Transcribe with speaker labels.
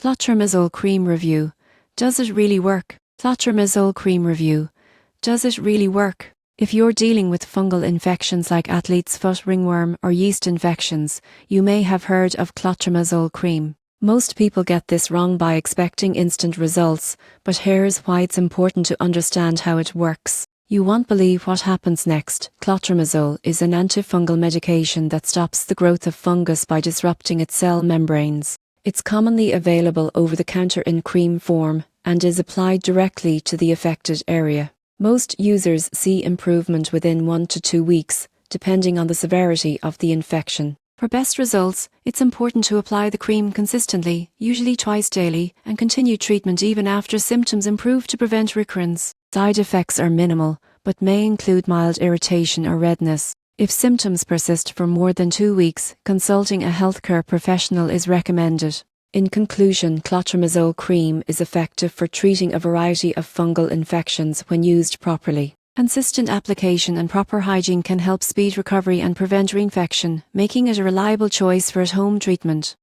Speaker 1: Clotrimazole cream review. Does it really work? Clotrimazole cream review. Does it really work? If you're dealing with fungal infections like athlete's foot ringworm or yeast infections, you may have heard of clotrimazole cream. Most people get this wrong by expecting instant results, but here's why it's important to understand how it works. You won't believe what happens next. Clotrimazole is an antifungal medication that stops the growth of fungus by disrupting its cell membranes. It's commonly available over the counter in cream form and is applied directly to the affected area. Most users see improvement within 1 to 2 weeks, depending on the severity of the infection. For best results, it's important to apply the cream consistently, usually twice daily, and continue treatment even after symptoms improve to prevent recurrence. Side effects are minimal, but may include mild irritation or redness. If symptoms persist for more than 2 weeks, consulting a healthcare professional is recommended. In conclusion, clotrimazole cream is effective for treating a variety of fungal infections when used properly. Consistent application and proper hygiene can help speed recovery and prevent reinfection, making it a reliable choice for at-home treatment.